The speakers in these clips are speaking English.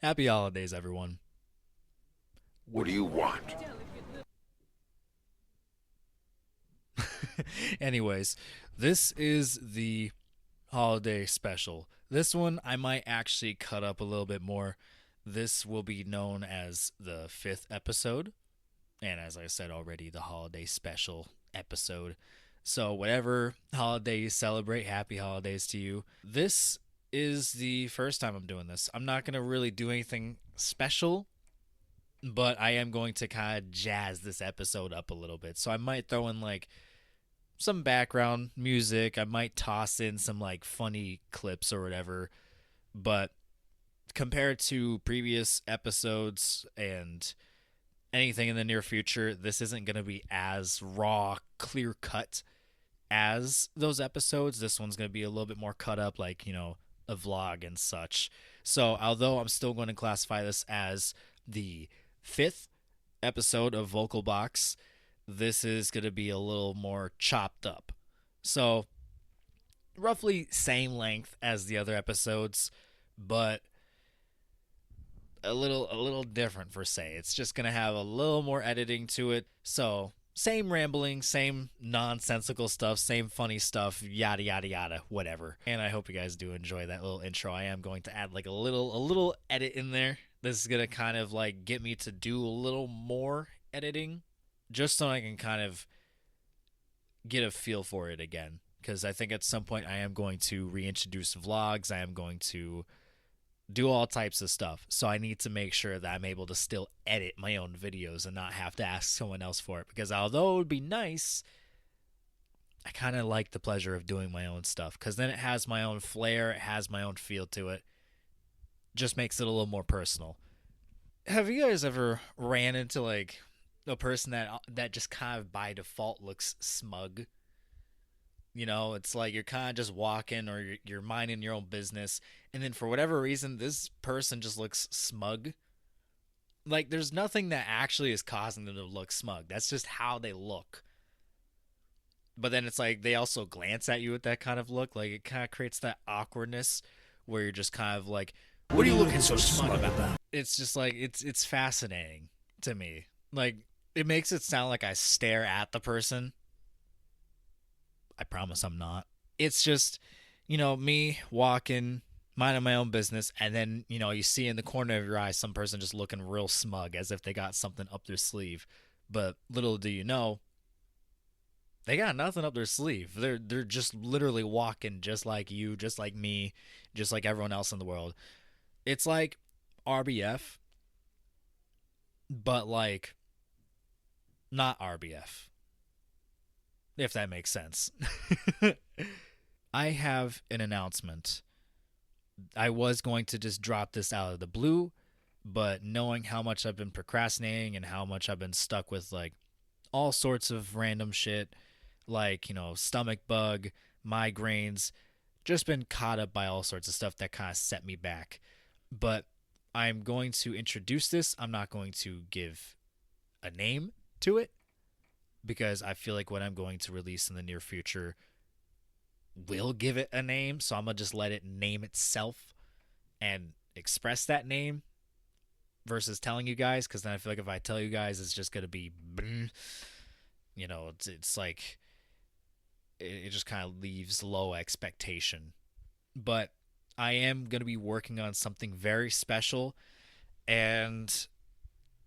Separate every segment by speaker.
Speaker 1: Happy holidays, everyone.
Speaker 2: What do you want?
Speaker 1: Anyways, this is the holiday special. This one I might actually cut up a little bit more. This will be known as the fifth episode. And as I said already, the holiday special episode. So, whatever holiday you celebrate, happy holidays to you. This is the first time I'm doing this. I'm not going to really do anything special, but I am going to kind of jazz this episode up a little bit. So, I might throw in like some background music. I might toss in some like funny clips or whatever. But compared to previous episodes and anything in the near future, this isn't going to be as raw, clear cut as those episodes. This one's going to be a little bit more cut up, like, a vlog and such. So, although I'm still going to classify this as the fifth episode of Vocal Box, this is going to be a little more chopped up. So, roughly same length as the other episodes, but a little different for say. It's just gonna have a little more editing to it. So same rambling, same nonsensical stuff, same funny stuff, yada yada yada, whatever. And I hope you guys do enjoy that little intro. I am going to add like a little edit in there. This is gonna kind of like get me to do a little more editing, just so I can kind of get a feel for it again. Because I think at some point I am going to reintroduce vlogs. I am going to do all types of stuff. So I need to make sure that I'm able to still edit my own videos and not have to ask someone else for it. Because although it would be nice, I kind of like the pleasure of doing my own stuff. Because then it has my own flair, it has my own feel to it. Just makes it a little more personal. Have you guys ever ran into like a person that just kind of by default looks smug? It's like you're kind of just walking or you're minding your own business, and then for whatever reason, this person just looks smug. Like, there's nothing that actually is causing them to look smug. That's just how they look. But then it's like they also glance at you with that kind of look. Like, it kind of creates that awkwardness where you're just kind of like, what are you looking so smug about? It's just like, it's fascinating to me. Like, it makes it sound like I stare at the person. I promise I'm not. It's just, me walking, minding my own business, and then, you see in the corner of your eye some person just looking real smug as if they got something up their sleeve. But little do you know, they got nothing up their sleeve. They're just literally walking just like you, just like me, just like everyone else in the world. It's like RBF, but like not RBF, if that makes sense. I have an announcement. I was going to just drop this out of the blue, but knowing how much I've been procrastinating and how much I've been stuck with like all sorts of random shit, like, stomach bug, migraines, just been caught up by all sorts of stuff that kind of set me back. But I'm going to introduce this. I'm not going to give a name to it because I feel like what I'm going to release in the near future will give it a name. So I'm going to just let it name itself and express that name versus telling you guys. Because then I feel like if I tell you guys, it's just going to be, it's like, it just kind of leaves low expectation. But I am going to be working on something very special, and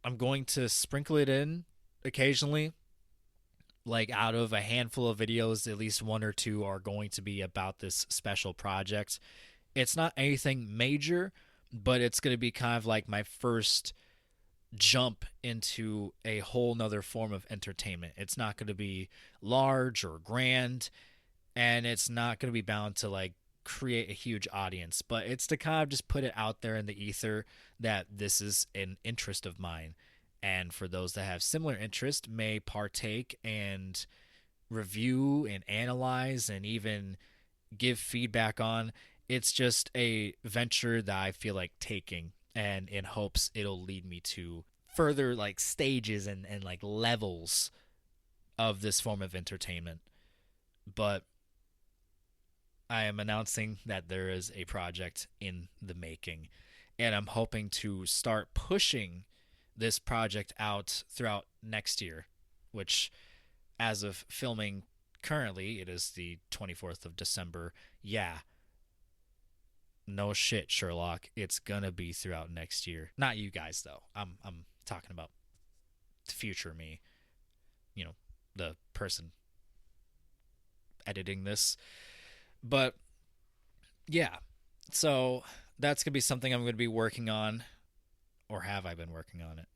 Speaker 1: I'm going to sprinkle it in occasionally. Like, out of a handful of videos, at least one or two are going to be about this special project. It's not anything major, but it's going to be kind of like my first jump into a whole nother form of entertainment. It's not going to be large or grand, and it's not going to be bound to like create a huge audience, but it's to kind of just put it out there in the ether that this is an interest of mine. And for those that have similar interest may partake and review and analyze and even give feedback on. It's just a venture that I feel like taking, and in hopes it'll lead me to further like stages and like levels of this form of entertainment. But I am announcing that there is a project in the making. and I'm hoping to start pushing this project out throughout next year, which, as of filming currently, it is the 24th of December. Yeah, no shit, Sherlock. It's gonna be throughout next year. Not you guys though. I'm talking about future me. You know, the person editing this. But yeah, so that's gonna be something I'm gonna be working on, or have I been working on it?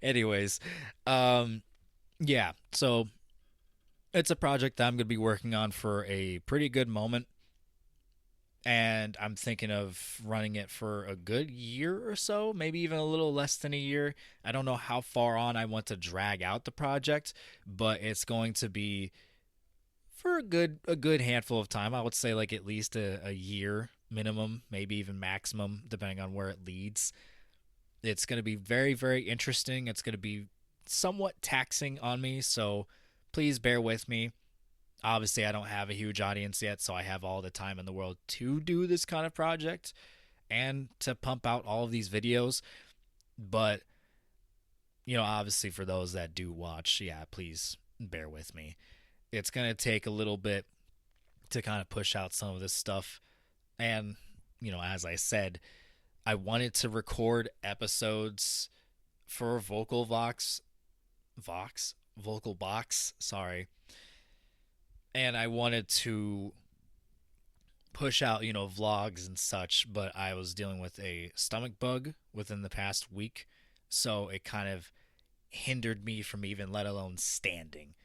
Speaker 1: Anyways, yeah. So it's a project that I'm gonna be working on for a pretty good moment, and I'm thinking of running it for a good year or so, maybe even a little less than a year. I don't know how far on I want to drag out the project, but it's going to be for a good handful of time. I would say like at least a year minimum, maybe even maximum, depending on where it leads. It's going to be very, very interesting. It's going to be somewhat taxing on me, so please bear with me. Obviously, I don't have a huge audience yet, so I have all the time in the world to do this kind of project and to pump out all of these videos. But, obviously, for those that do watch, yeah, please bear with me. It's going to take a little bit to kind of push out some of this stuff. And, as I said, I wanted to record episodes for Vocal Box, sorry. And I wanted to push out, vlogs and such, but I was dealing with a stomach bug within the past week, so it kind of hindered me from even let alone standing.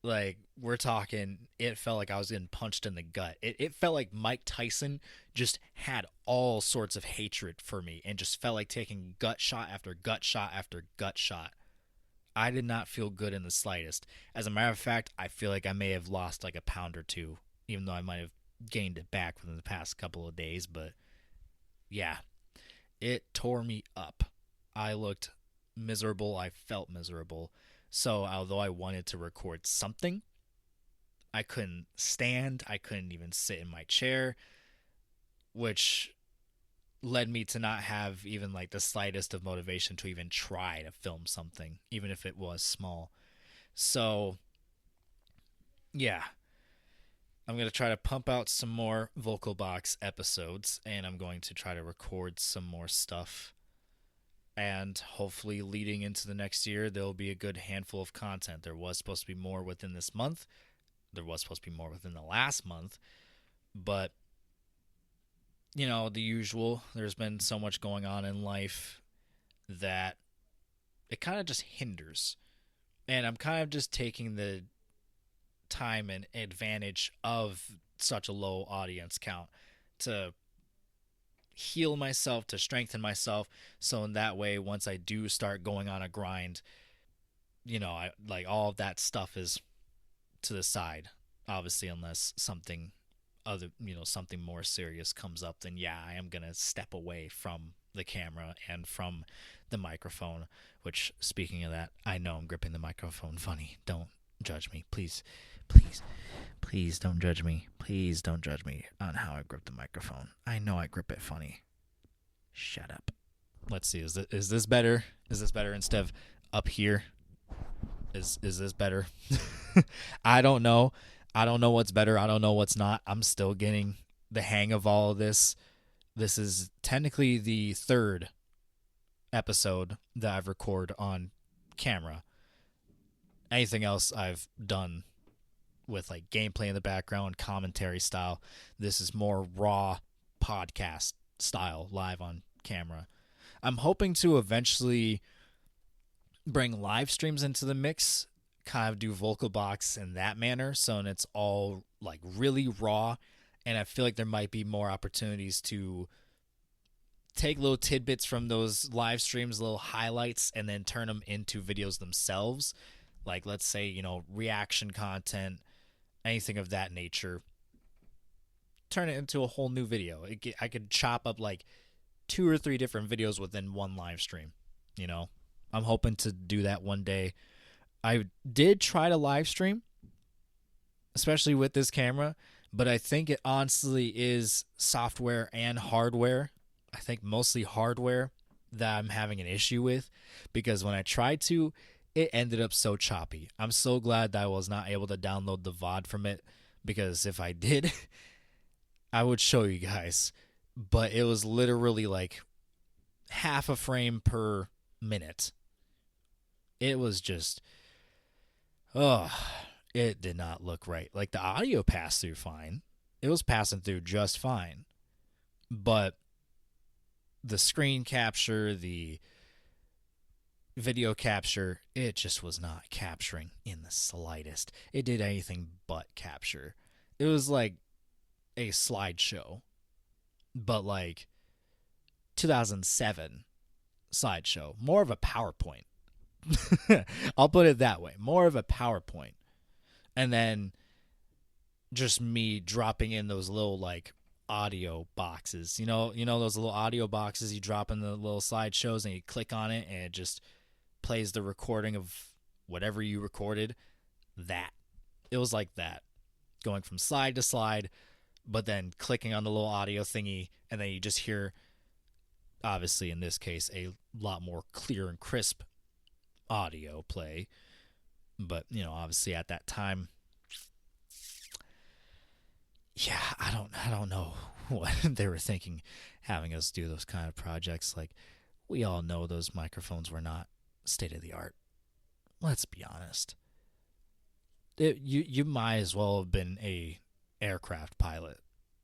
Speaker 1: Like, we're talking, it felt like I was getting punched in the gut. It felt like Mike Tyson just had all sorts of hatred for me and just felt like taking gut shot after gut shot after gut shot. I did not feel good in the slightest. As a matter of fact, I feel like I may have lost like a pound or two, even though I might have gained it back within the past couple of days. But yeah, it tore me up. I looked miserable. I felt miserable. So although I wanted to record something, I couldn't stand. I couldn't even sit in my chair, which led me to not have even like the slightest of motivation to even try to film something, even if it was small. So, yeah, I'm going to try to pump out some more Vocal Box episodes, and I'm going to try to record some more stuff. And hopefully, leading into the next year, there'll be a good handful of content. There was supposed to be more within this month. There was supposed to be more within the last month. But the usual. There's been so much going on in life that it kind of just hinders. And I'm kind of just taking the time and advantage of such a low audience count to heal myself, to strengthen myself. So in that way, once I do start going on a grind, I like all of that stuff is to the side. Obviously, unless something something more serious comes up, then yeah, I am gonna step away from the camera and from the microphone. Which, speaking of that, I know I'm gripping the microphone funny. Don't judge me, please, please don't judge me. Please don't judge me on how I grip the microphone. I know I grip it funny. Shut up. Let's see. Is this better? Is this better instead of up here? Is this better? I don't know. I don't know what's better. I don't know what's not. I'm still getting the hang of all of this. This is technically the third episode that I've recorded on camera. Anything else I've done with like gameplay in the background, commentary style. This is more raw podcast style, live on camera. I'm hoping to eventually bring live streams into the mix, kind of do Vocal Box in that manner, so it's all like really raw, and I feel like there might be more opportunities to take little tidbits from those live streams, little highlights, and then turn them into videos themselves. Like, let's say, reaction content, anything of that nature. Turn it into a whole new video. I could chop up like 2 or 3 different videos within one live stream. I'm hoping to do that one day. I did try to live stream, especially with this camera, But I think it honestly is software and hardware. I think mostly hardware that I'm having an issue with, because when I tried to, it ended up so choppy. I'm so glad that I was not able to download the VOD from it, because if I did, I would show you guys. But it was literally like half a frame per minute. It was just, oh, it did not look right. Like the audio passed through fine. It was passing through just fine. But the screen capture, the video capture, it just was not capturing in the slightest. It did anything but capture. It was like a slideshow, but like 2007 slideshow. More of a PowerPoint. I'll put it that way. More of a PowerPoint. And then just me dropping in those little like audio boxes. You know those little audio boxes you drop in the little slideshows, and you click on it and it just plays the recording of whatever you recorded. That. It was like that. Going from slide to slide, but then clicking on the little audio thingy, and then you just hear, obviously in this case, a lot more clear and crisp audio play. But, obviously at that time, yeah, I don't know what they were thinking having us do those kind of projects. Like, we all know those microphones were not state of the art. Let's be honest. You might as well have been a aircraft pilot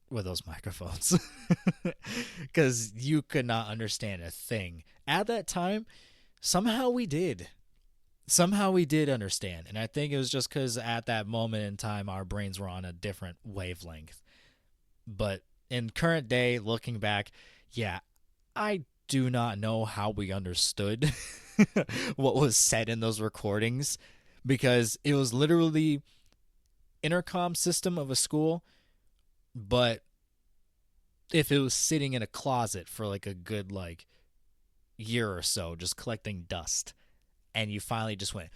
Speaker 1: with those microphones, because you could not understand a thing at that time. Somehow we did understand, and I think it was just because at that moment in time our brains were on a different wavelength. But in current day, looking back, yeah, I do not know how we understood what was said in those recordings, because it was literally intercom system of a school, but if it was sitting in a closet for like a good like year or so, just collecting dust, and you finally just went,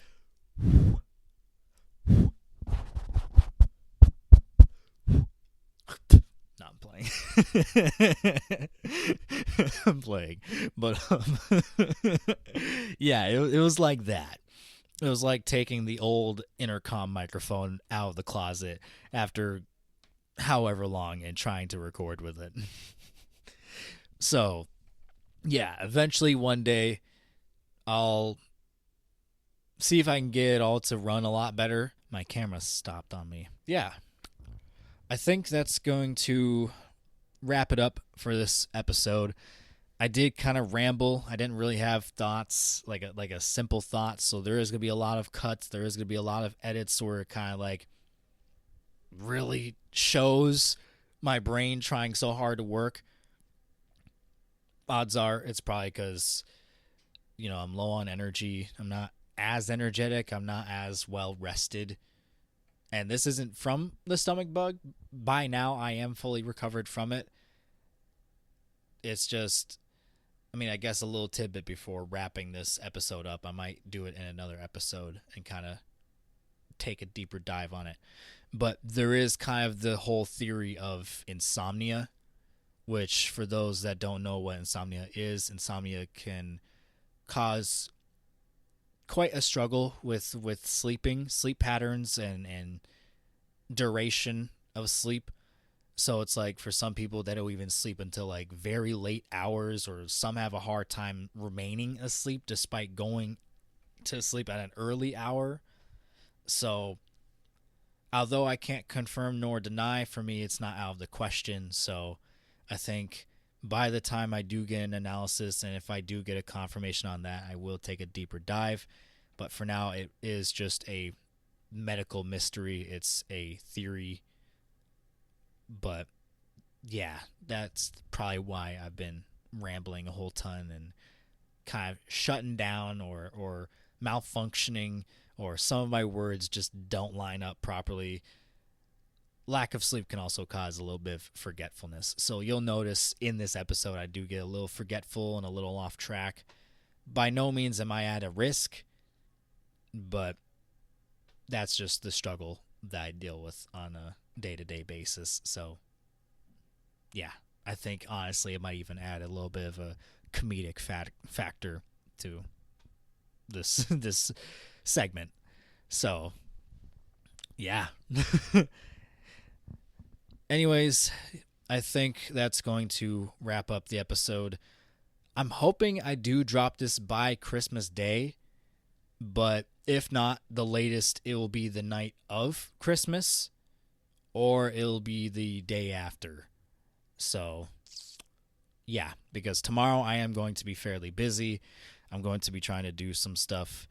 Speaker 1: no, I'm playing. I'm playing, but yeah, it was like that. It was like taking the old intercom microphone out of the closet after however long and trying to record with it. So, yeah, eventually one day I'll see if I can get it all to run a lot better. My camera stopped on me. Yeah, I think that's going to wrap it up for this episode. I did kind of ramble. I didn't really have thoughts, like a simple thought. So there is going to be a lot of cuts. There is going to be a lot of edits where it kind of like really shows my brain trying so hard to work. Odds are it's probably because, I'm low on energy. I'm not as energetic. I'm not as well rested. And this isn't from the stomach bug. By now, I am fully recovered from it. It's just, I guess a little tidbit before wrapping this episode up. I might do it in another episode and kind of take a deeper dive on it. But there is kind of the whole theory of insomnia, which for those that don't know what insomnia insomnia can cause quite a struggle with sleep patterns and duration of sleep. So it's like for some people they don't even sleep until like very late hours, or some have a hard time remaining asleep despite going to sleep at an early hour. So although I can't confirm nor deny, for me it's not out of the question. So I think by the time I do get an analysis, and if I do get a confirmation on that, I will take a deeper dive. But for now, it is just a medical mystery. It's a theory. But yeah, that's probably why I've been rambling a whole ton and kind of shutting down or malfunctioning, or some of my words just don't line up properly. Lack of sleep can also cause a little bit of forgetfulness. So you'll notice in this episode I do get a little forgetful and a little off track. By no means am I at a risk, but that's just the struggle that I deal with on a day-to-day basis. So yeah, I think honestly it might even add a little bit of a comedic factor to this this segment. So yeah. Anyways, I think that's going to wrap up the episode. I'm hoping I do drop this by Christmas Day, but if not, the latest it will be the night of Christmas or it'll be the day after. So, yeah, because tomorrow I am going to be fairly busy. I'm going to be trying to do some stuff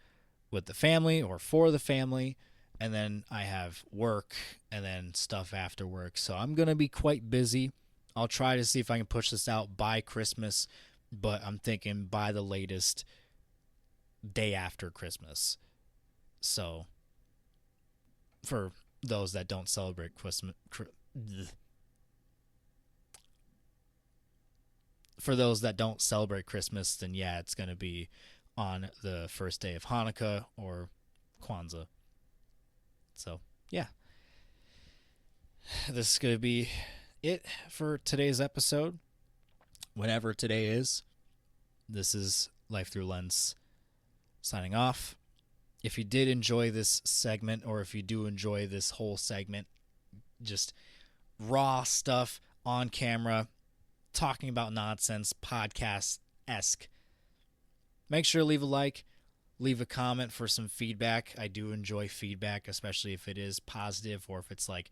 Speaker 1: with the family or for the family, and then I have work and then stuff after work. So I'm going to be quite busy. I'll try to see if I can push this out by Christmas, but I'm thinking by the latest day after Christmas. So for those that don't celebrate Christmas, for those that don't celebrate Christmas, then yeah, it's going to be on the first day of Hanukkah or Kwanzaa. So, yeah. This is going to be it for today's episode. Whenever today is, this is Life Through Lens signing off. If you did enjoy this segment, or if you do enjoy this whole segment, just raw stuff on camera, talking about nonsense, podcast-esque, make sure to leave a like, leave a comment for some feedback. I do enjoy feedback, especially if it is positive or if it's like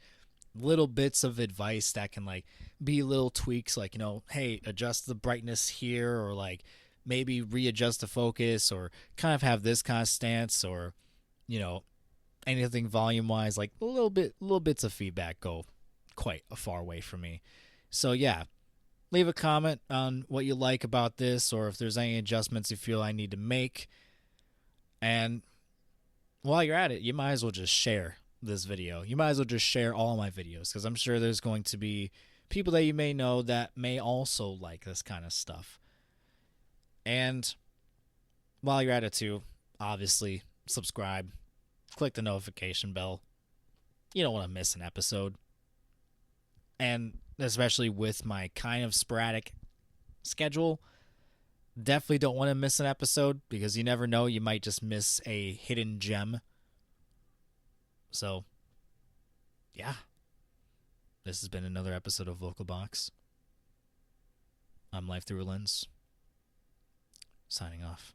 Speaker 1: little bits of advice that can like be little tweaks, like, hey, adjust the brightness here, or like maybe readjust the focus, or kind of have this kind of stance, or anything volume wise. Like little bits of feedback go quite a far way for me. So yeah, leave a comment on what you like about this, or if there's any adjustments you feel I need to make. And while you're at it, you might as well just share this video. You might as well just share all my videos, because I'm sure there's going to be people that you may know that may also like this kind of stuff. And while you're at it too, obviously subscribe, click the notification bell. You don't want to miss an episode. And especially with my kind of sporadic schedule, definitely don't want to miss an episode, because you never know, you might just miss a hidden gem. So, yeah. This has been another episode of Vocal Box. I'm Life Through a Lens, signing off.